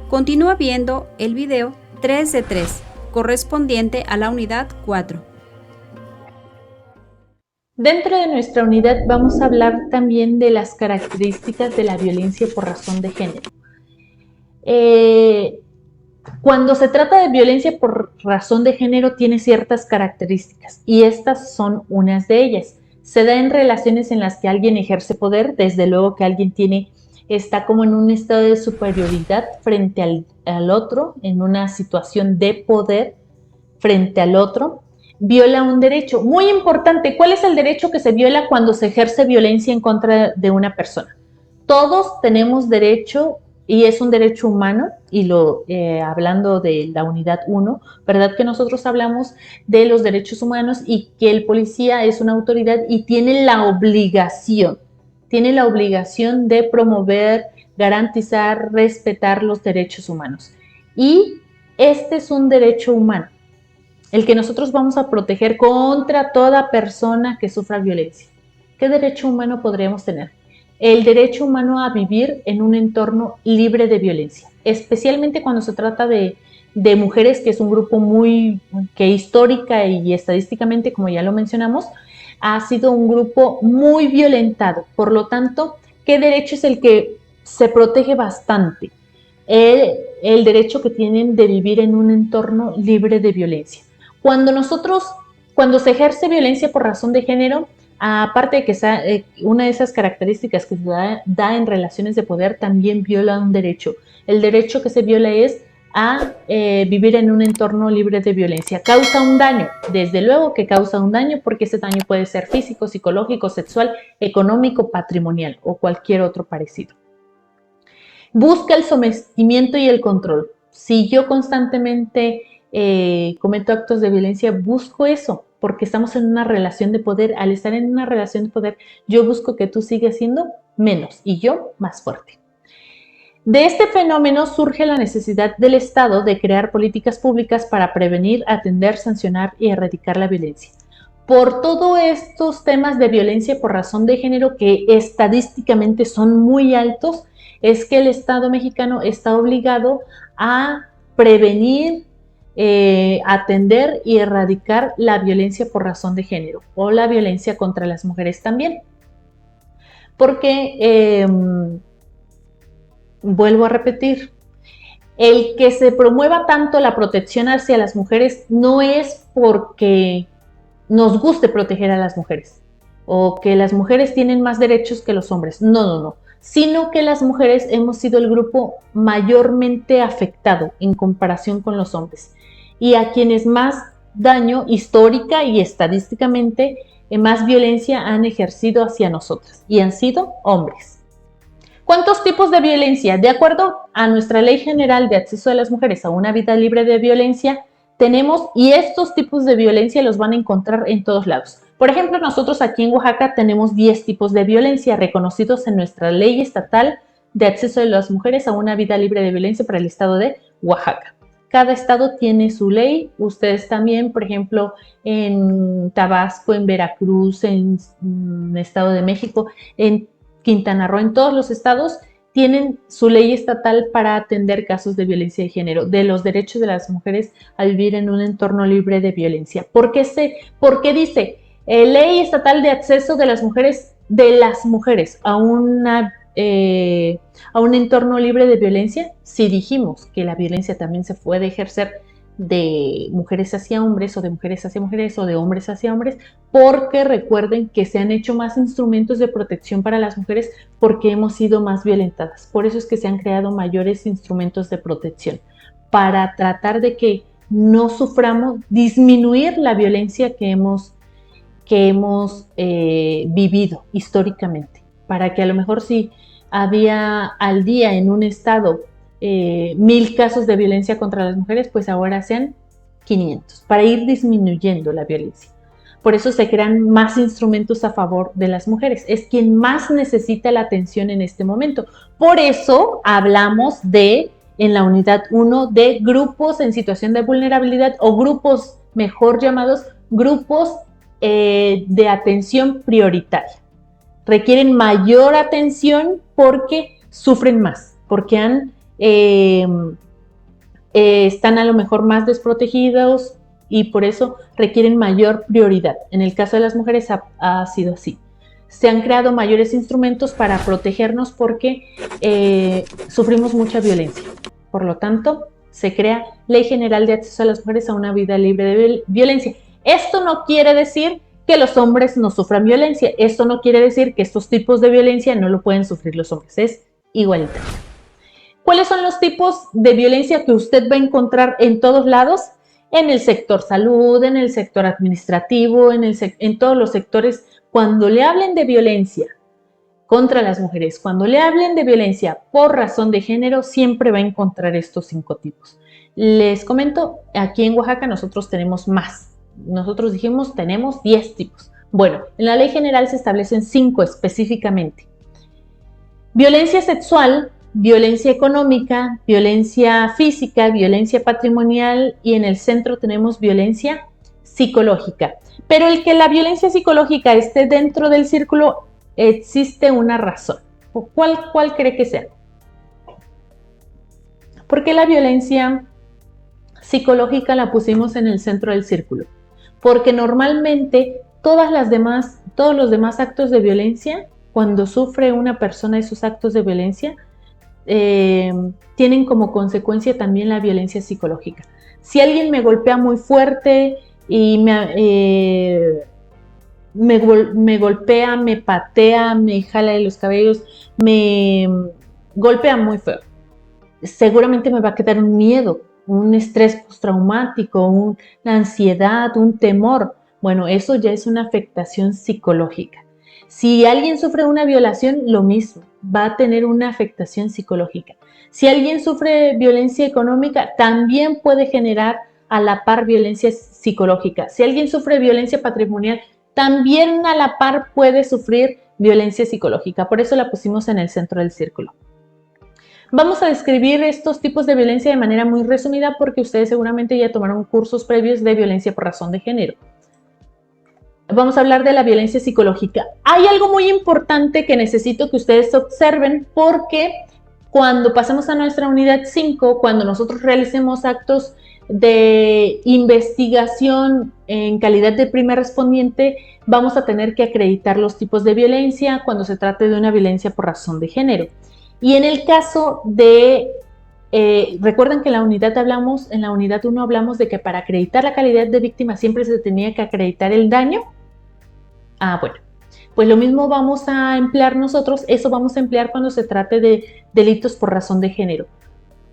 Continúa viendo el video 3 de 3, correspondiente a la unidad 4. Dentro de nuestra unidad vamos a hablar también de las características de la violencia por razón de género. Cuando se trata de violencia por razón de género tiene ciertas características y estas son unas de ellas. Se da en relaciones en las que alguien ejerce poder, desde luego que alguien está como en un estado de superioridad frente al otro, en una situación de poder frente al otro, viola un derecho. Muy importante, ¿cuál es el derecho que se viola cuando se ejerce violencia en contra de una persona? Todos tenemos derecho y es un derecho humano, y hablando de la unidad 1, ¿verdad que nosotros hablamos de los derechos humanos y que el policía es una autoridad y tiene la obligación de promover, garantizar, respetar los derechos humanos? Y este es un derecho humano, el que nosotros vamos a proteger contra toda persona que sufra violencia. ¿Qué derecho humano podríamos tener? El derecho humano a vivir en un entorno libre de violencia, especialmente cuando se trata de mujeres, que es un grupo que histórica y estadísticamente, como ya lo mencionamos, ha sido un grupo muy violentado. Por lo tanto, ¿qué derecho es el que se protege bastante? El derecho que tienen de vivir en un entorno libre de violencia. Cuando se ejerce violencia por razón de género, aparte de que una de esas características que se da en relaciones de poder, también viola un derecho. El derecho que se viola es a vivir en un entorno libre de violencia. Causa un daño, desde luego que causa un daño, porque ese daño puede ser físico, psicológico, sexual, económico, patrimonial o cualquier otro parecido. Busca el sometimiento y el control. Si yo constantemente cometo actos de violencia, busco eso, porque estamos en una relación de poder. Al estar en una relación de poder, yo busco que tú sigas siendo menos y yo más fuerte. De este fenómeno surge la necesidad del Estado de crear políticas públicas para prevenir, atender, sancionar y erradicar la violencia. Por todos estos temas de violencia por razón de género, que estadísticamente son muy altos, es que el Estado mexicano está obligado a prevenir, atender y erradicar la violencia por razón de género o la violencia contra las mujeres también. Porque, vuelvo a repetir, el que se promueva tanto la protección hacia las mujeres no es porque nos guste proteger a las mujeres o que las mujeres tienen más derechos que los hombres. No, sino que las mujeres hemos sido el grupo mayormente afectado en comparación con los hombres, y a quienes más daño histórica y estadísticamente más violencia han ejercido hacia nosotras, y han sido hombres. ¿Cuántos tipos de violencia? De acuerdo a nuestra Ley General de Acceso de las Mujeres a una Vida Libre de Violencia, tenemos, y estos tipos de violencia los van a encontrar en todos lados. Por ejemplo, nosotros aquí en Oaxaca tenemos 10 tipos de violencia reconocidos en nuestra Ley Estatal de Acceso de las Mujeres a una Vida Libre de Violencia para el estado de Oaxaca. Cada estado tiene su ley. Ustedes también, por ejemplo, en Tabasco, en Veracruz, en Estado de México, en Quintana Roo, en todos los estados tienen su ley estatal para atender casos de violencia de género, de los derechos de las mujeres a vivir en un entorno libre de violencia. ¿Por qué dice Ley Estatal de Acceso de las Mujeres a un entorno libre de violencia? Si dijimos que la violencia también se puede ejercer de mujeres hacia hombres o de mujeres hacia mujeres o de hombres hacia hombres, porque recuerden que se han hecho más instrumentos de protección para las mujeres porque hemos sido más violentadas. Por eso es que se han creado mayores instrumentos de protección para tratar de que no suframos, disminuir la violencia que hemos vivido históricamente, para que a lo mejor si había al día en un estado 1000 casos de violencia contra las mujeres, pues ahora sean 500, para ir disminuyendo la violencia. Por eso se crean más instrumentos a favor de las mujeres. Es quien más necesita la atención en este momento. Por eso hablamos en la unidad 1, de grupos en situación de vulnerabilidad, o grupos mejor llamados grupos de atención prioritaria. Requieren mayor atención porque sufren más, porque han eh, están a lo mejor más desprotegidos y por eso requieren mayor prioridad. En el caso de las mujeres ha sido así. Se han creado mayores instrumentos para protegernos porque sufrimos mucha violencia. Por lo tanto, se crea Ley General de Acceso a las Mujeres a una Vida Libre de Violencia. Esto no quiere decir que los hombres no sufran violencia. Esto no quiere decir que estos tipos de violencia no lo pueden sufrir los hombres. Es igualitario. ¿Cuáles son los tipos de violencia que usted va a encontrar en todos lados? En el sector salud, en el sector administrativo, en todos los sectores. Cuando le hablen de violencia contra las mujeres, cuando le hablen de violencia por razón de género, siempre va a encontrar estos 5 tipos. Les comento, aquí en Oaxaca nosotros tenemos más. Nosotros dijimos tenemos 10 tipos. Bueno, en la ley general se establecen 5 específicamente. Violencia sexual, violencia económica, violencia física, violencia patrimonial y en el centro tenemos violencia psicológica. Pero el que la violencia psicológica esté dentro del círculo, existe una razón. ¿Cuál cree que sea? Porque la violencia psicológica la pusimos en el centro del círculo. Porque normalmente todos los demás actos de violencia, cuando sufre una persona esos actos de violencia, tienen como consecuencia también la violencia psicológica. Si alguien me golpea muy fuerte y me golpea, me patea, me jala de los cabellos, me golpea muy feo, seguramente me va a quedar un miedo, un estrés postraumático, una ansiedad, un temor. Bueno, eso ya es una afectación psicológica. Si alguien sufre una violación, lo mismo, va a tener una afectación psicológica. Si alguien sufre violencia económica, también puede generar a la par violencia psicológica. Si alguien sufre violencia patrimonial, también a la par puede sufrir violencia psicológica. Por eso la pusimos en el centro del círculo. Vamos a describir estos tipos de violencia de manera muy resumida porque ustedes seguramente ya tomaron cursos previos de violencia por razón de género. Vamos a hablar de la violencia psicológica. Hay algo muy importante que necesito que ustedes observen porque cuando pasemos a nuestra unidad 5, cuando nosotros realicemos actos de investigación en calidad de primer respondiente, vamos a tener que acreditar los tipos de violencia cuando se trate de una violencia por razón de género. Y en el caso de, recuerden que en la unidad 1 hablamos de que para acreditar la calidad de víctima siempre se tenía que acreditar el daño. Bueno, pues lo mismo vamos a emplear nosotros, eso vamos a emplear cuando se trate de delitos por razón de género.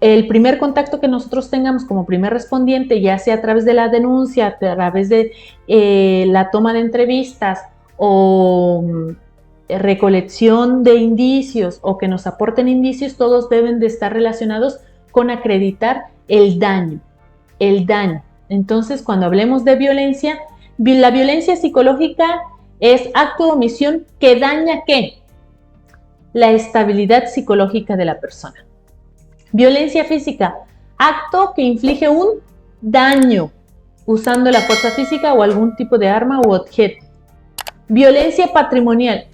El primer contacto que nosotros tengamos como primer respondiente, ya sea a través de la denuncia, a través de la toma de entrevistas o recolección de indicios o que nos aporten indicios, todos deben de estar relacionados con acreditar el daño. Entonces, cuando hablemos de violencia, la violencia psicológica es acto o omisión que daña ¿qué? La estabilidad psicológica de la persona. Violencia física, acto que inflige un daño usando la fuerza física o algún tipo de arma u objeto. Violencia patrimonial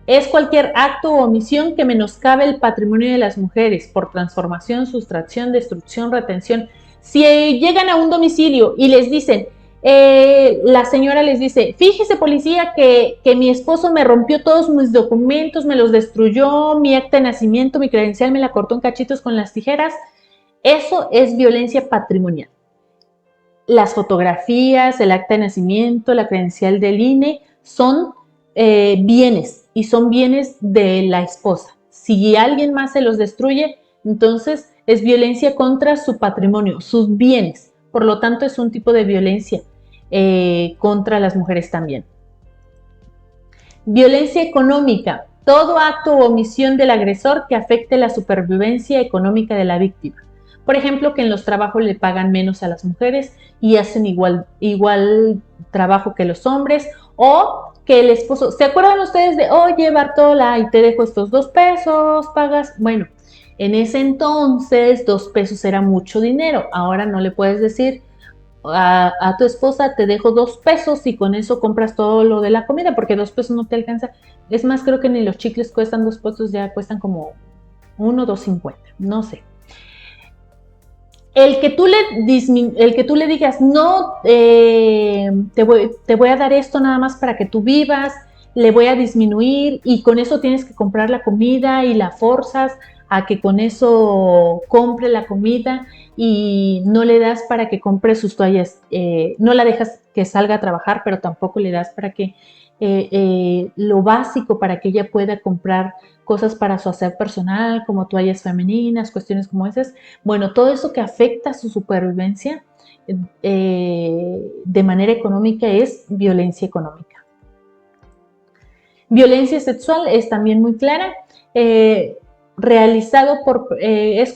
es cualquier acto o omisión que menoscabe el patrimonio de las mujeres por transformación, sustracción, destrucción, retención. Si llegan a un domicilio y les dicen, la señora les dice, fíjese policía que mi esposo me rompió todos mis documentos, me los destruyó, mi acta de nacimiento, mi credencial me la cortó en cachitos con las tijeras, eso es violencia patrimonial. Las fotografías, el acta de nacimiento, la credencial del INE son bienes y son bienes de la esposa. Si alguien más se los destruye, entonces es violencia contra su patrimonio, sus bienes. Por lo tanto, es un tipo de violencia contra las mujeres también. Violencia económica. Todo acto o omisión del agresor que afecte la supervivencia económica de la víctima. Por ejemplo, que en los trabajos le pagan menos a las mujeres y hacen igual trabajo que los hombres, o que el esposo, ¿se acuerdan ustedes de, oye Bartola, y te dejo estos 2 pesos, pagas? Bueno, en ese entonces 2 pesos era mucho dinero. Ahora no le puedes decir a tu esposa, te dejo 2 pesos y con eso compras todo lo de la comida, porque 2 pesos no te alcanza. Es más, creo que ni los chicles cuestan 2 pesos, ya cuestan como 1, 2.50, no sé. el que tú le digas, no, te voy a dar esto nada más para que tú vivas, le voy a disminuir y con eso tienes que comprar la comida y la forzas a que con eso compre la comida y no le das para que compre sus toallas, no la dejas que salga a trabajar, pero tampoco le das para que lo básico para que ella pueda comprar cosas para su aseo personal, como toallas femeninas, cuestiones como esas. Bueno, todo eso que afecta a su supervivencia de manera económica es violencia económica. Violencia sexual es también muy clara. Es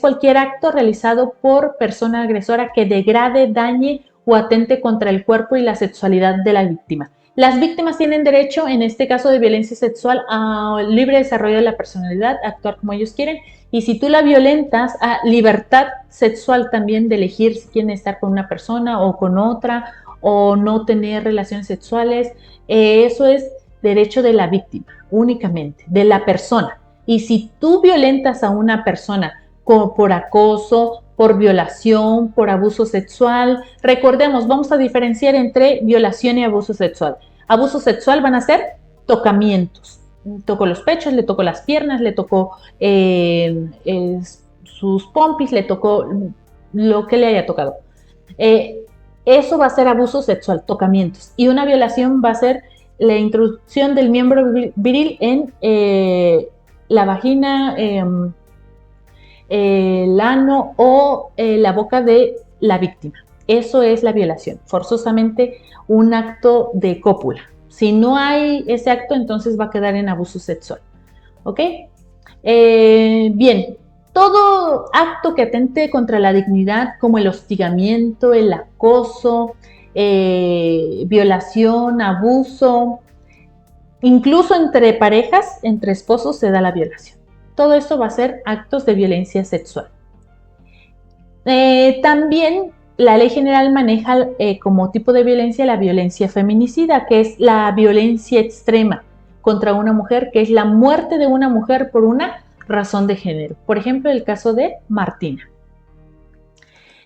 cualquier acto realizado por persona agresora que degrade, dañe o atente contra el cuerpo y la sexualidad de la víctima. Las víctimas tienen derecho, en este caso de violencia sexual, al libre desarrollo de la personalidad, a actuar como ellos quieren, y si tú la violentas, a libertad sexual también de elegir si quieren estar con una persona o con otra, o no tener relaciones sexuales. Eso es derecho de la víctima, únicamente, de la persona. Y si tú violentas a una persona por acoso, por violación, por abuso sexual, recordemos, vamos a diferenciar entre violación y abuso sexual. Abuso sexual van a ser tocamientos. Toco los pechos, le toco las piernas, le toco sus pompis, le toco lo que le haya tocado. Eso va a ser abuso sexual, tocamientos. Y una violación va a ser la introducción del miembro viril en la vagina, el ano o la boca de la víctima. Eso es la violación, forzosamente un acto de cópula. Si no hay ese acto, entonces va a quedar en abuso sexual. ¿Ok? Bien, todo acto que atente contra la dignidad, como el hostigamiento, el acoso, violación, abuso, incluso entre parejas, entre esposos se da la violación. Todo esto va a ser actos de violencia sexual. También la ley general maneja como tipo de violencia la violencia feminicida, que es la violencia extrema contra una mujer, que es la muerte de una mujer por una razón de género. Por ejemplo, el caso de Martina.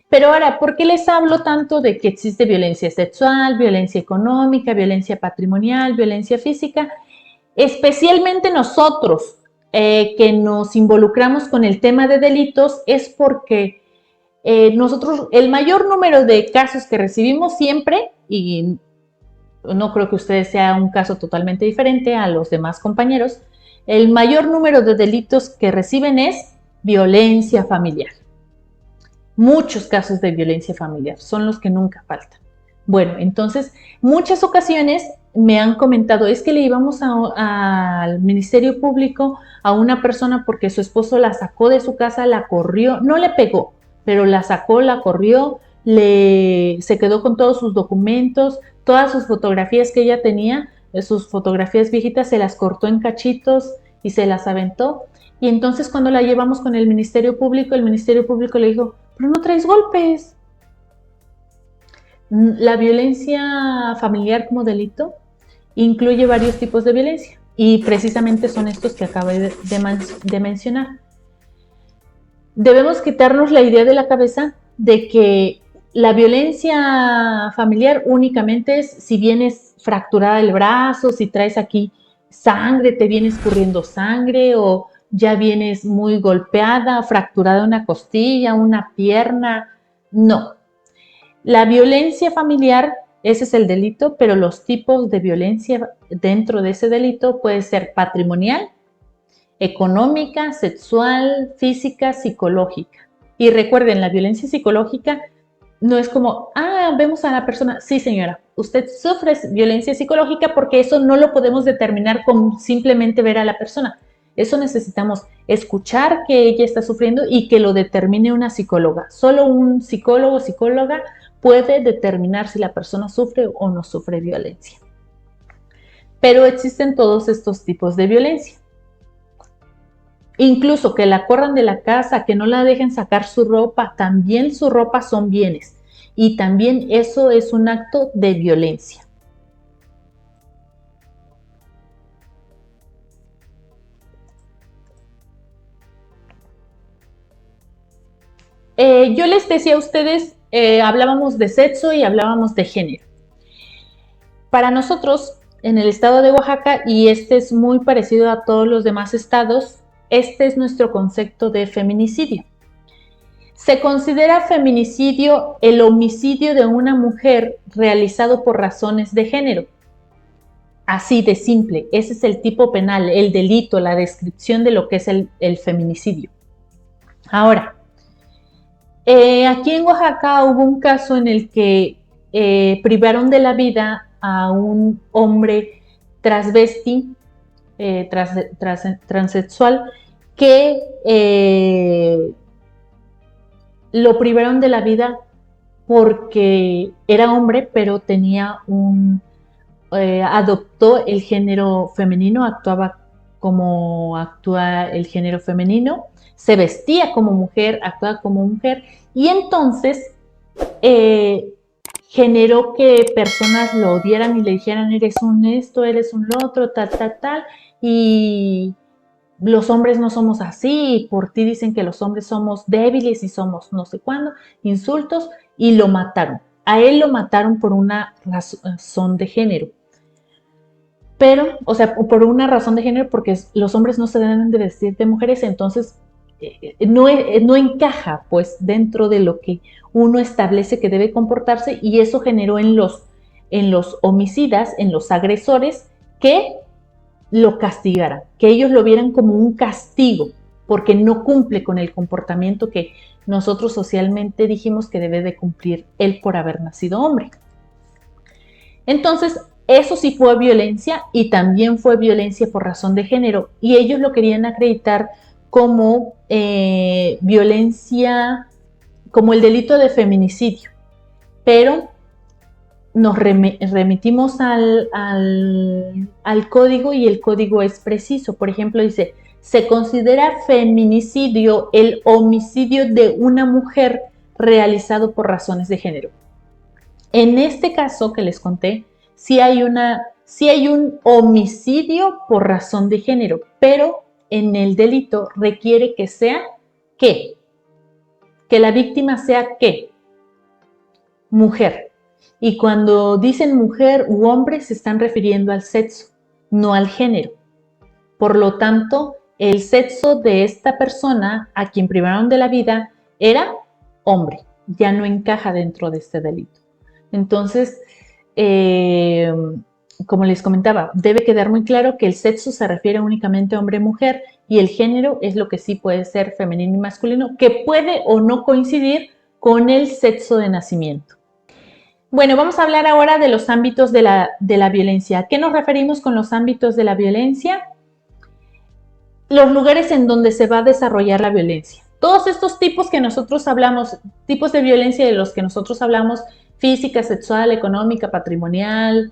Pero ahora, ¿por qué les hablo tanto de que existe violencia sexual, violencia económica, violencia patrimonial, violencia física? Especialmente nosotros que nos involucramos con el tema de delitos es porque nosotros, el mayor número de casos que recibimos siempre, y no creo que ustedes sea un caso totalmente diferente a los demás compañeros, el mayor número de delitos que reciben es violencia familiar. Muchos casos de violencia familiar son los que nunca faltan. Bueno, entonces, muchas ocasiones me han comentado, es que le íbamos al Ministerio Público a una persona porque su esposo la sacó de su casa, la corrió, no le pegó, pero la sacó, la corrió, se quedó con todos sus documentos, todas sus fotografías que ella tenía, sus fotografías viejitas, se las cortó en cachitos y se las aventó. Y entonces cuando la llevamos con el Ministerio Público le dijo, pero no traes golpes. La violencia familiar como delito incluye varios tipos de violencia y precisamente son estos que acabo de mencionar. Debemos quitarnos la idea de la cabeza de que la violencia familiar únicamente es si vienes fracturada el brazo, si traes aquí sangre, te viene escurriendo sangre o ya vienes muy golpeada, fracturada una costilla, una pierna. No. La violencia familiar, ese es el delito, pero los tipos de violencia dentro de ese delito puede ser patrimonial, económica, sexual, física, psicológica. Y recuerden, la violencia psicológica no es como, vemos a la persona, sí señora, usted sufre violencia psicológica porque eso no lo podemos determinar con simplemente ver a la persona. Eso necesitamos escuchar que ella está sufriendo y que lo determine una psicóloga. Solo un psicólogo o psicóloga puede determinar si la persona sufre o no sufre violencia. Pero existen todos estos tipos de violencia. Incluso que la corran de la casa, que no la dejen sacar su ropa, también su ropa son bienes. Y también eso es un acto de violencia. Yo les decía a ustedes, hablábamos de sexo y hablábamos de género. Para nosotros, en el estado de Oaxaca, y este es muy parecido a todos los demás estados, este es nuestro concepto de feminicidio. Se considera feminicidio el homicidio de una mujer realizado por razones de género. Así de simple, ese es el tipo penal, el delito, la descripción de lo que es el feminicidio. Ahora, aquí en Oaxaca hubo un caso en el que privaron de la vida a un hombre transvesti, transexual, que lo privaron de la vida porque era hombre, pero tenía adoptó el género femenino, actuaba como actúa el género femenino, se vestía como mujer, actuaba como mujer, y entonces generó que personas lo odiaran y le dijeran, eres un esto, eres un lo otro, tal, y los hombres no somos así, y por ti dicen que los hombres somos débiles y somos no sé cuándo, insultos, y lo mataron. A él lo mataron por una razón de género. Pero, o sea, por una razón de género, porque los hombres no se deben de vestir de mujeres, entonces no encaja pues dentro de lo que uno establece que debe comportarse, y eso generó en los homicidas, en los agresores, que lo castigaran, que ellos lo vieran como un castigo, porque no cumple con el comportamiento que nosotros socialmente dijimos que debe de cumplir él por haber nacido hombre. Entonces, eso sí fue violencia, y también fue violencia por razón de género, y ellos lo querían acreditar como violencia, como el delito de feminicidio, pero nos remitimos al código, y el código es preciso. Por ejemplo, dice, se considera feminicidio el homicidio de una mujer realizado por razones de género. En este caso que les conté, sí hay un homicidio por razón de género, pero en el delito requiere que sea ¿qué? Que la víctima sea ¿qué? Mujer. Y cuando dicen mujer u hombre se están refiriendo al sexo, no al género. Por lo tanto, el sexo de esta persona a quien privaron de la vida era hombre, ya no encaja dentro de este delito. Entonces, como les comentaba, debe quedar muy claro que el sexo se refiere únicamente a hombre-mujer, y el género es lo que sí puede ser femenino y masculino, que puede o no coincidir con el sexo de nacimiento. Bueno, vamos a hablar ahora de los ámbitos de la violencia. ¿A qué nos referimos con los ámbitos de la violencia? Los lugares en donde se va a desarrollar la violencia. Todos estos tipos que nosotros hablamos, tipos de violencia de los que nosotros hablamos, física, sexual, económica, patrimonial,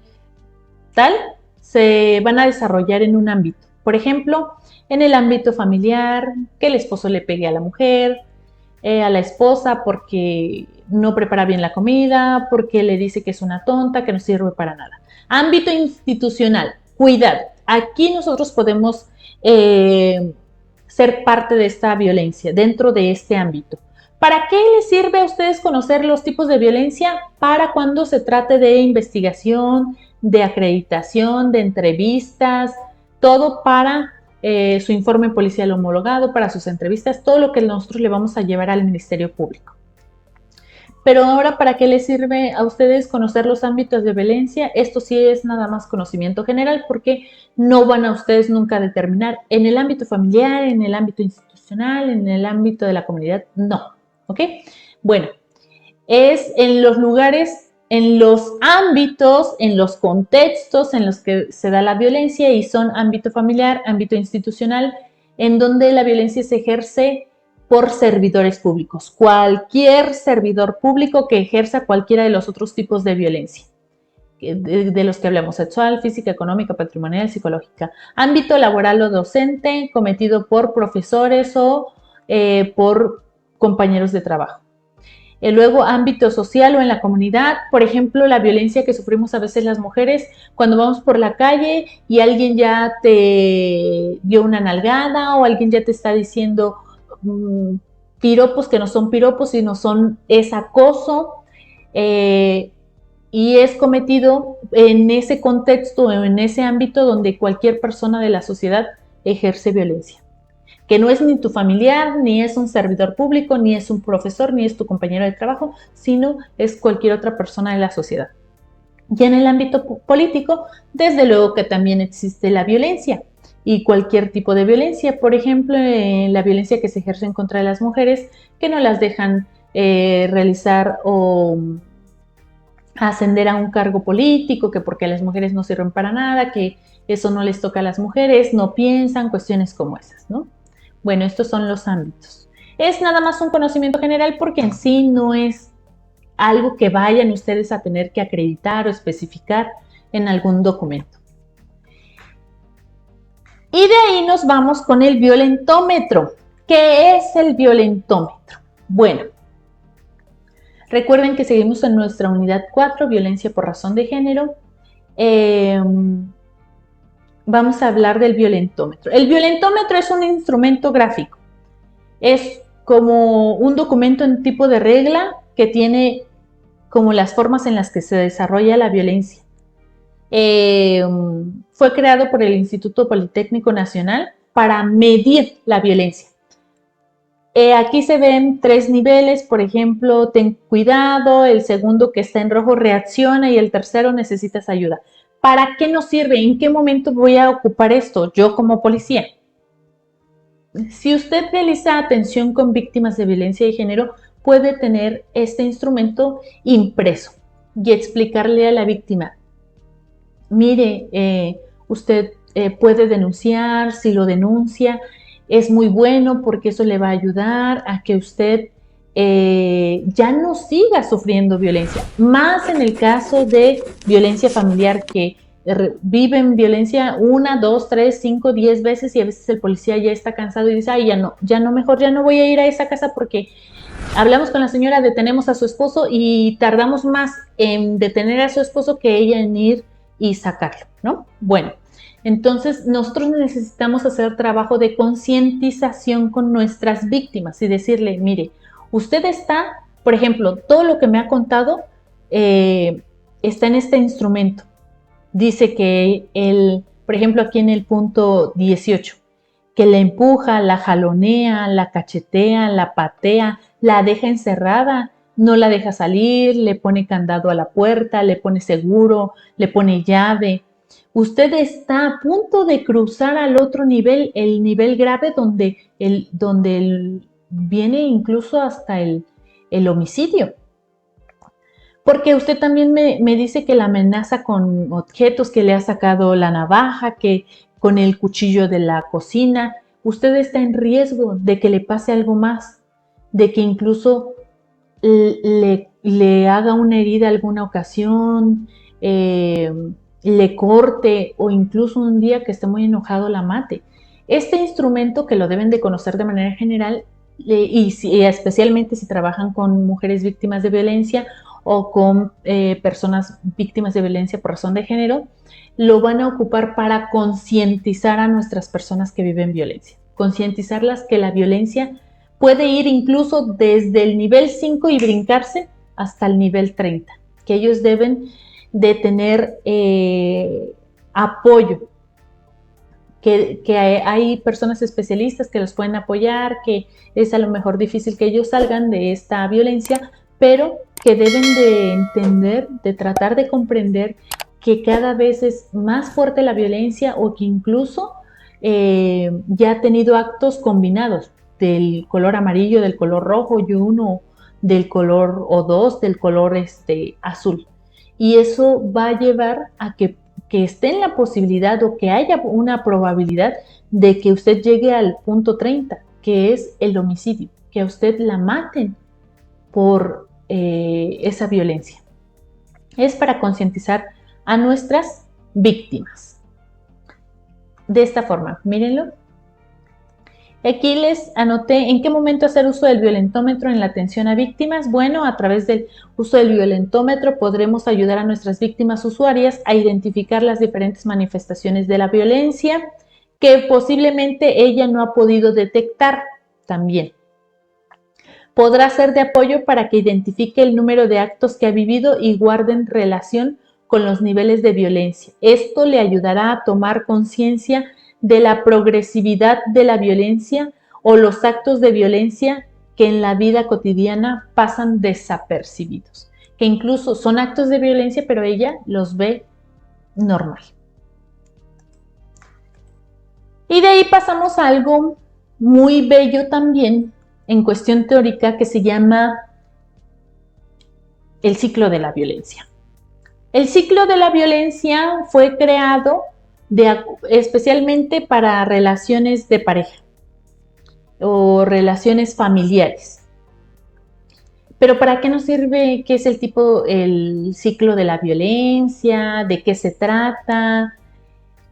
tal, se van a desarrollar en un ámbito. Por ejemplo, en el ámbito familiar, que el esposo le pegue a la mujer, a la esposa porque no prepara bien la comida, porque le dice que es una tonta, que no sirve para nada. Ámbito institucional, cuidado. Aquí nosotros podemos ser parte de esta violencia dentro de este ámbito. ¿Para qué les sirve a ustedes conocer los tipos de violencia? Para cuando se trate de investigación, de acreditación, de entrevistas, todo para su informe policial homologado, para sus entrevistas, todo lo que nosotros le vamos a llevar al Ministerio Público. Pero ahora, ¿para qué les sirve a ustedes conocer los ámbitos de violencia? Esto sí es nada más conocimiento general, porque no van a ustedes nunca a determinar en el ámbito familiar, en el ámbito institucional, en el ámbito de la comunidad, no. ¿Ok? Bueno, es en los lugares, en los ámbitos, en los contextos en los que se da la violencia, y son ámbito familiar, ámbito institucional, en donde la violencia se ejerce por servidores públicos. Cualquier servidor público que ejerza cualquiera de los otros tipos de violencia, de los que hablamos: sexual, física, económica, patrimonial, psicológica. Ámbito laboral o docente, cometido por profesores o por compañeros de trabajo. Luego, ámbito social o en la comunidad, por ejemplo, la violencia que sufrimos a veces las mujeres cuando vamos por la calle y alguien ya te dio una nalgada, o alguien ya te está diciendo piropos que no son piropos, sino es acoso, y es cometido en ese contexto, en ese ámbito donde cualquier persona de la sociedad ejerce violencia. Que no es ni tu familiar, ni es un servidor público, ni es un profesor, ni es tu compañero de trabajo, sino es cualquier otra persona de la sociedad. Y en el ámbito político, desde luego que también existe la violencia y cualquier tipo de violencia. Por ejemplo, la violencia que se ejerce en contra de las mujeres, que no las dejan realizar o ascender a un cargo político, que porque las mujeres no sirven para nada, que eso no les toca a las mujeres, no piensan, cuestiones como esas, ¿no? Bueno, estos son los ámbitos. Es nada más un conocimiento general porque en sí no es algo que vayan ustedes a tener que acreditar o especificar en algún documento. Y de ahí nos vamos con el violentómetro. ¿Qué es el violentómetro? Bueno, recuerden que seguimos en nuestra unidad 4, violencia por razón de género. Vamos a hablar del violentómetro. El violentómetro es un instrumento gráfico. Es como un documento en tipo de regla que tiene como las formas en las que se desarrolla la violencia. Fue creado por el Instituto Politécnico Nacional para medir la violencia. Aquí se ven 3 niveles, por ejemplo, ten cuidado, el segundo que está en rojo reacciona y el tercero necesitas ayuda. ¿Para qué nos sirve? ¿En qué momento voy a ocupar esto yo como policía? Si usted realiza atención con víctimas de violencia de género, puede tener este instrumento impreso y explicarle a la víctima, mire, usted puede denunciar, si lo denuncia, es muy bueno porque eso le va a ayudar a que usted ya no siga sufriendo violencia, más en el caso de violencia familiar que viven violencia 1, 2, 3, 5, 10 veces y a veces el policía ya está cansado y dice, ay, mejor ya no voy a ir a esa casa porque hablamos con la señora, detenemos a su esposo y tardamos más en detener a su esposo que ella en ir y sacarlo, ¿no? Bueno, entonces nosotros necesitamos hacer trabajo de concientización con nuestras víctimas y decirle, mire, usted está, por ejemplo, todo lo que me ha contado está en este instrumento. Dice que por ejemplo, aquí en el punto 18, que la empuja, la jalonea, la cachetea, la patea, la deja encerrada, no la deja salir, le pone candado a la puerta, le pone seguro, le pone llave. Usted está a punto de cruzar al otro nivel, el nivel grave donde viene incluso hasta el homicidio. Porque usted también me dice que la amenaza con objetos, que le ha sacado la navaja, que con el cuchillo de la cocina. Usted está en riesgo de que le pase algo más, de que incluso le haga una herida alguna ocasión, le corte o incluso un día que esté muy enojado la mate. Este instrumento, que lo deben de conocer de manera general y especialmente si trabajan con mujeres víctimas de violencia o con personas víctimas de violencia por razón de género, lo van a ocupar para concientizar a nuestras personas que viven violencia. Concientizarlas que la violencia puede ir incluso desde el nivel 5 y brincarse hasta el nivel 30, que ellos deben de tener apoyo, que hay personas especialistas que los pueden apoyar, que es a lo mejor difícil que ellos salgan de esta violencia, pero que deben de entender, de tratar de comprender que cada vez es más fuerte la violencia o que incluso ya ha tenido actos combinados del color amarillo, del color rojo y uno del color o dos del color azul. Y eso va a llevar a que esté en la posibilidad o que haya una probabilidad de que usted llegue al punto 30, que es el homicidio, que a usted la maten por esa violencia. Es para concientizar a nuestras víctimas. De esta forma, mírenlo. Aquí les anoté en qué momento hacer uso del violentómetro en la atención a víctimas. Bueno, a través del uso del violentómetro podremos ayudar a nuestras víctimas usuarias a identificar las diferentes manifestaciones de la violencia que posiblemente ella no ha podido detectar también. Podrá ser de apoyo para que identifique el número de actos que ha vivido y guarden relación con los niveles de violencia. Esto le ayudará a tomar conciencia de la progresividad de la violencia o los actos de violencia que en la vida cotidiana pasan desapercibidos, que incluso son actos de violencia, pero ella los ve normal. Y de ahí pasamos a algo muy bello también en cuestión teórica que se llama el ciclo de la violencia. El ciclo de la violencia fue creado especialmente para relaciones de pareja o relaciones familiares. Pero ¿para qué nos sirve? ¿Qué es el ciclo de la violencia? ¿De qué se trata?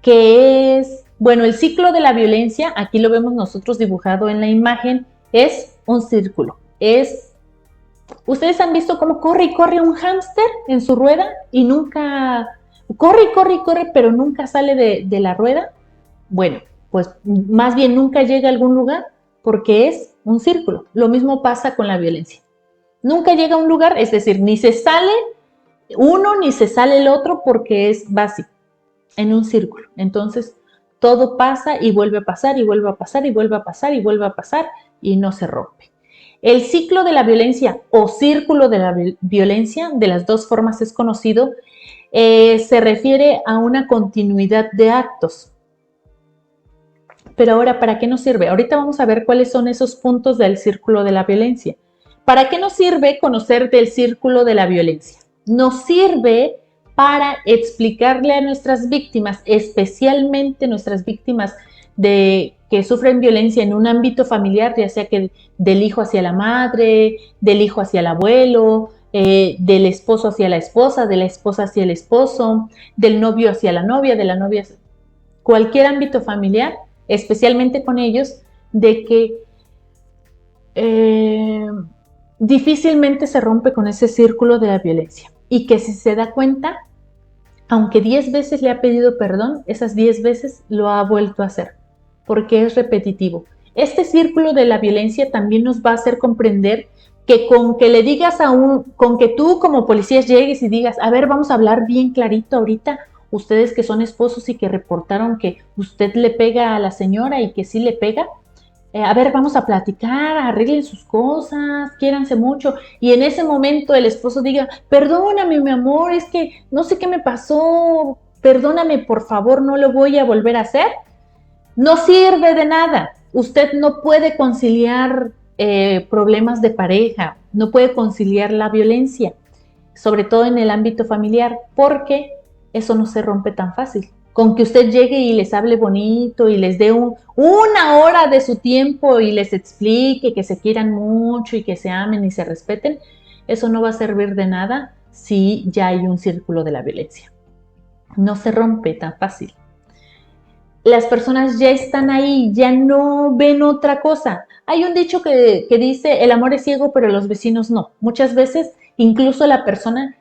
¿Qué es? Bueno, el ciclo de la violencia, aquí lo vemos nosotros dibujado en la imagen, es un círculo. ¿Ustedes han visto cómo corre y corre un hámster en su rueda y nunca corre y corre y corre, pero nunca sale de la rueda? Bueno, pues más bien nunca llega a algún lugar porque es un círculo. Lo mismo pasa con la violencia. Nunca llega a un lugar, es decir, ni se sale uno ni se sale el otro porque es básico, en un círculo. Entonces, todo pasa y vuelve a pasar y vuelve a pasar y vuelve a pasar y vuelve a pasar y no se rompe. El ciclo de la violencia o círculo de la violencia, de las dos formas es conocido, se refiere a una continuidad de actos. Pero ahora, ¿para qué nos sirve? Ahorita vamos a ver cuáles son esos puntos del círculo de la violencia. ¿Para qué nos sirve conocer del círculo de la violencia? Nos sirve para explicarle a nuestras víctimas, especialmente nuestras víctimas que sufren violencia en un ámbito familiar, ya sea que del hijo hacia la madre, del hijo hacia el abuelo, del esposo hacia la esposa, de la esposa hacia el esposo, del novio hacia la novia, de la novia hacia cualquier ámbito familiar, especialmente con ellos, de que difícilmente se rompe con ese círculo de la violencia y que si se da cuenta, aunque 10 veces le ha pedido perdón, esas 10 veces lo ha vuelto a hacer, porque es repetitivo. Este círculo de la violencia también nos va a hacer comprender que con que le digas con que tú como policías llegues y digas, a ver, vamos a hablar bien clarito ahorita, ustedes que son esposos y que reportaron que usted le pega a la señora y que sí le pega, a ver, vamos a platicar, arreglen sus cosas, quiéranse mucho. Y en ese momento el esposo diga, perdóname, mi amor, es que no sé qué me pasó, perdóname, por favor, no lo voy a volver a hacer. No sirve de nada. Usted no puede conciliar problemas de pareja, no puede conciliar la violencia, sobre todo en el ámbito familiar, porque eso no se rompe tan fácil. Con que usted llegue y les hable bonito y les dé una hora de su tiempo y les explique que se quieran mucho y que se amen y se respeten, eso no va a servir de nada si ya hay un círculo de la violencia. No se rompe tan fácil. Las personas ya están ahí, ya no ven otra cosa. Hay un dicho que dice, el amor es ciego, pero los vecinos no. Muchas veces, incluso la persona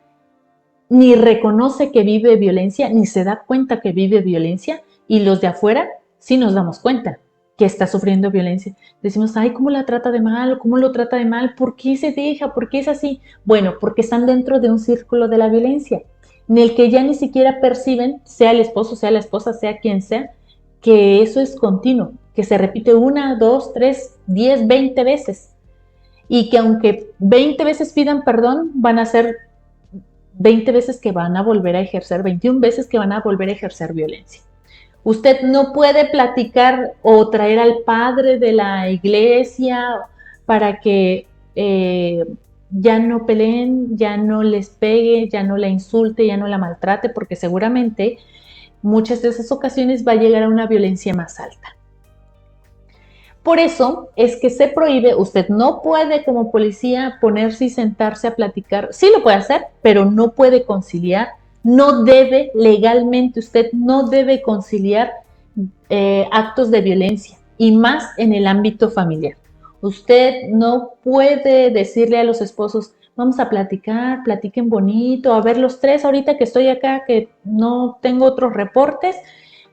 ni reconoce que vive violencia, ni se da cuenta que vive violencia, y los de afuera sí nos damos cuenta que está sufriendo violencia. Decimos, ay, ¿cómo la trata de mal? ¿Cómo lo trata de mal? ¿Por qué se deja? ¿Por qué es así? Bueno, porque están dentro de un círculo de la violencia, en el que ya ni siquiera perciben, sea el esposo, sea la esposa, sea quien sea, que eso es continuo, que se repite 1, 2, 3, 10, 20 veces. Y que aunque 20 veces pidan perdón, van a ser 20 veces que van a volver a ejercer, 21 veces que van a volver a ejercer violencia. Usted no puede platicar o traer al padre de la iglesia para que ya no peleen, ya no les pegue, ya no la insulte, ya no la maltrate, porque seguramente muchas de esas ocasiones va a llegar a una violencia más alta. Por eso es que se prohíbe, usted no puede como policía ponerse y sentarse a platicar, sí lo puede hacer, pero no puede conciliar, no debe, legalmente usted no debe conciliar actos de violencia y más en el ámbito familiar. Usted no puede decirle a los esposos, vamos a platicar, platiquen bonito, a ver los tres ahorita que estoy acá, que no tengo otros reportes.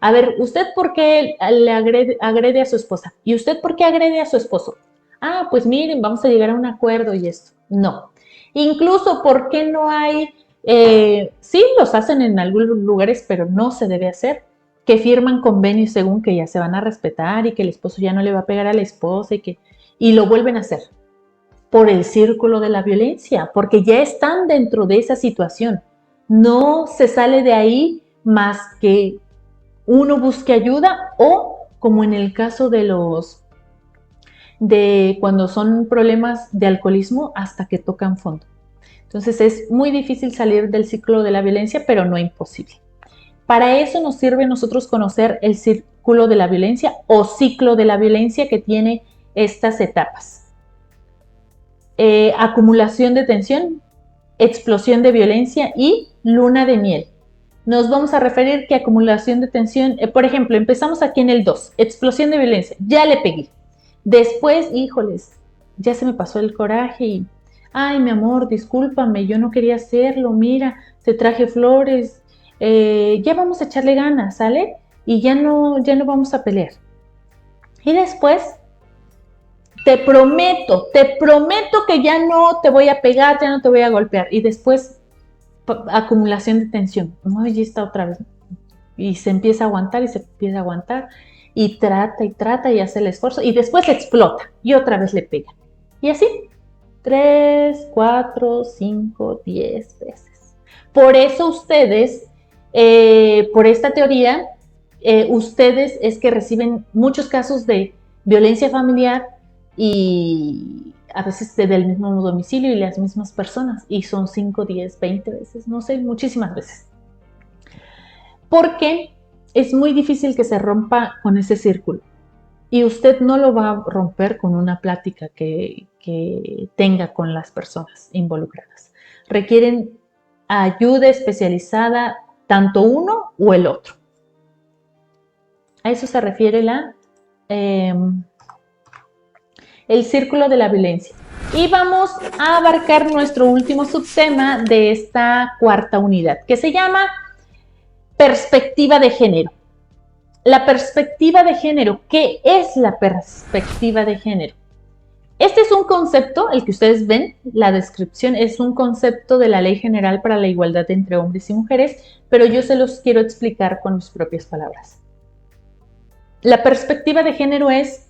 A ver, ¿usted por qué le agrede a su esposa? ¿Y usted por qué agrede a su esposo? Pues miren, vamos a llegar a un acuerdo y esto. No. Incluso, ¿por qué no hay? Sí, los hacen en algunos lugares, pero no se debe hacer. Que firman convenios según que ya se van a respetar y que el esposo ya no le va a pegar a la esposa y lo vuelven a hacer por el círculo de la violencia, porque ya están dentro de esa situación. No se sale de ahí más que uno busque ayuda o, como en el caso de cuando son problemas de alcoholismo, hasta que tocan fondo. Entonces es muy difícil salir del ciclo de la violencia, pero no imposible. Para eso nos sirve nosotros conocer el círculo de la violencia o ciclo de la violencia que tiene estas etapas. Acumulación de tensión, explosión de violencia y luna de miel. Nos vamos a referir que acumulación de tensión, por ejemplo, empezamos aquí en el 2, explosión de violencia, ya le pegué. Después, híjoles, ya se me pasó el coraje y, ay, mi amor, discúlpame, yo no quería hacerlo, mira, te traje flores, ya vamos a echarle ganas, ¿sale? Y ya no vamos a pelear. Y después, te prometo que ya no te voy a pegar, ya no te voy a golpear. Y después, acumulación de tensión. Oye, está otra vez. Y se empieza a aguantar y se empieza a aguantar. Y trata y hace el esfuerzo. Y después explota. Y otra vez le pega. Y así, 3, 4, 5, 10 veces. Por eso ustedes, por esta teoría, ustedes es que reciben muchos casos de violencia familiar y a veces del mismo domicilio y las mismas personas, y son 5, 10, 20 veces, no sé, muchísimas veces. Porque es muy difícil que se rompa con ese círculo. Y usted no lo va a romper con una plática que tenga con las personas involucradas. Requieren ayuda especializada, tanto uno o el otro. A eso se refiere el círculo de la violencia. Y vamos a abarcar nuestro último subtema de esta cuarta unidad, que se llama perspectiva de género. La perspectiva de género. ¿Qué es la perspectiva de género? Este es un concepto, el que ustedes ven, la descripción es un concepto de la Ley General para la Igualdad entre Hombres y Mujeres, pero yo se los quiero explicar con mis propias palabras. La perspectiva de género es,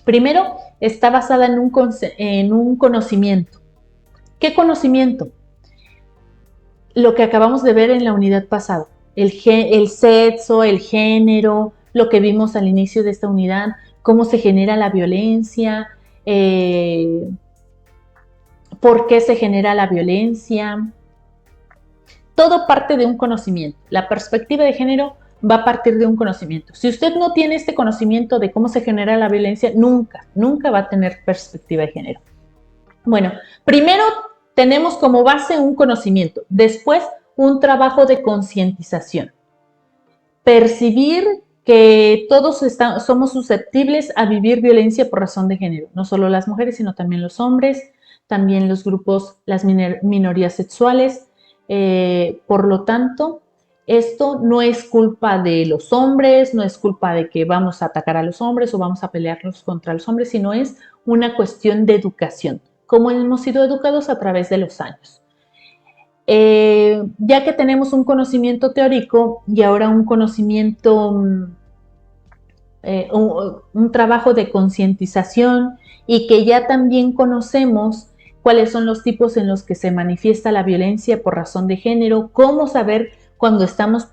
primero, está basada en un conocimiento. ¿Qué conocimiento? Lo que acabamos de ver en la unidad pasada. El sexo, el género, lo que vimos al inicio de esta unidad, cómo se genera la violencia, por qué se genera la violencia. Todo parte de un conocimiento. La perspectiva de género va a partir de un conocimiento. Si usted no tiene este conocimiento de cómo se genera la violencia, nunca va a tener perspectiva de género. Bueno, primero tenemos como base un conocimiento, después un trabajo de concientización. Percibir que todos somos susceptibles a vivir violencia por razón de género, no solo las mujeres, sino también los hombres, también los grupos, las minorías sexuales. Por lo tanto, esto no es culpa de los hombres, no es culpa de que vamos a atacar a los hombres o vamos a pelearnos contra los hombres, sino es una cuestión de educación, como hemos sido educados a través de los años. Ya que tenemos un conocimiento teórico y ahora un conocimiento, un trabajo de concientización, y que ya también conocemos cuáles son los tipos en los que se manifiesta la violencia por razón de género, cómo saber cuando estamos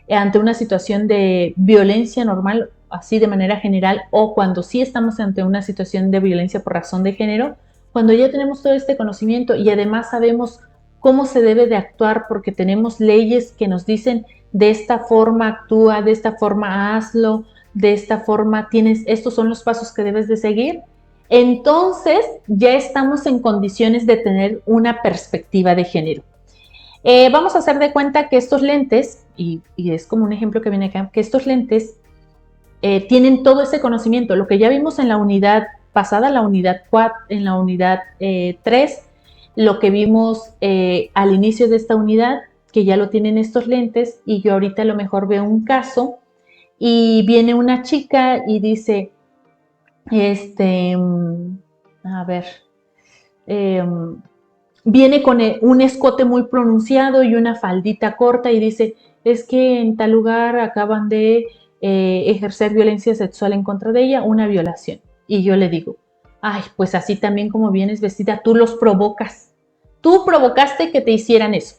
ante una situación de violencia normal, así de manera general, o cuando sí estamos ante una situación de violencia por razón de género. Cuando ya tenemos todo este conocimiento y además sabemos cómo se debe de actuar, porque tenemos leyes que nos dicen de esta forma actúa, de esta forma hazlo, de esta forma estos son los pasos que debes de seguir, entonces ya estamos en condiciones de tener una perspectiva de género. Vamos a hacer de cuenta que estos lentes, y es como un ejemplo que viene acá, que estos lentes tienen todo ese conocimiento, lo que ya vimos en la unidad pasada, la unidad 4, en la unidad 3, lo que vimos al inicio de esta unidad, que ya lo tienen estos lentes, y yo ahorita a lo mejor veo un caso y viene una chica y dice, A ver, viene con un escote muy pronunciado y una faldita corta y dice, es que en tal lugar acaban de ejercer violencia sexual en contra de ella, una violación. Y yo le digo, ay, pues así también como vienes vestida, tú los provocas. Tú provocaste que te hicieran eso.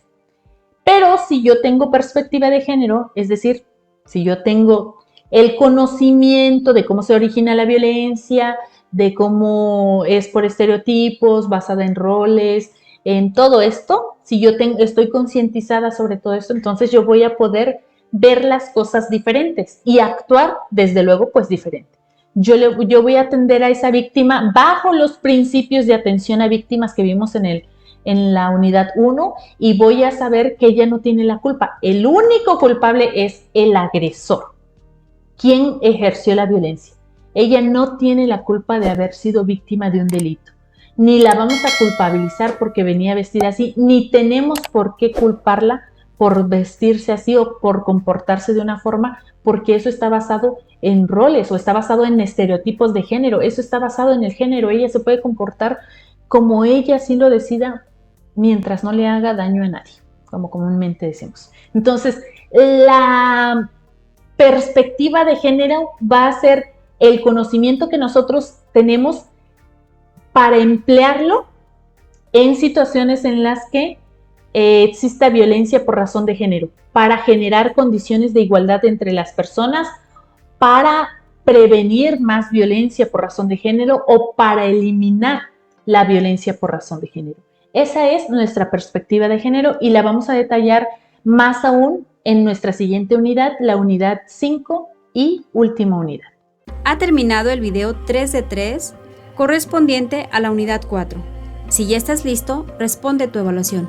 Pero si yo tengo perspectiva de género, es decir, si yo tengo el conocimiento de cómo se origina la violencia, de cómo es por estereotipos, basada en roles, en todo esto, si yo estoy concientizada sobre todo esto, entonces yo voy a poder ver las cosas diferentes y actuar, desde luego, pues diferente. Yo voy a atender a esa víctima bajo los principios de atención a víctimas que vimos en la unidad 1 y voy a saber que ella no tiene la culpa. El único culpable es el agresor, quien ejerció la violencia. Ella no tiene la culpa de haber sido víctima de un delito. Ni la vamos a culpabilizar porque venía vestida así, ni tenemos por qué culparla por vestirse así o por comportarse de una forma, porque eso está basado en roles o está basado en estereotipos de género. Eso está basado en el género. Ella se puede comportar como ella sí lo decida mientras no le haga daño a nadie, como comúnmente decimos. Entonces, la perspectiva de género va a ser el conocimiento que nosotros tenemos para emplearlo en situaciones en las que exista violencia por razón de género, para generar condiciones de igualdad entre las personas, para prevenir más violencia por razón de género o para eliminar la violencia por razón de género. Esa es nuestra perspectiva de género y la vamos a detallar más aún en nuestra siguiente unidad, la unidad 5 y última unidad. Ha terminado el video 3 de 3 correspondiente a la unidad 4. Si ya estás listo, responde tu evaluación.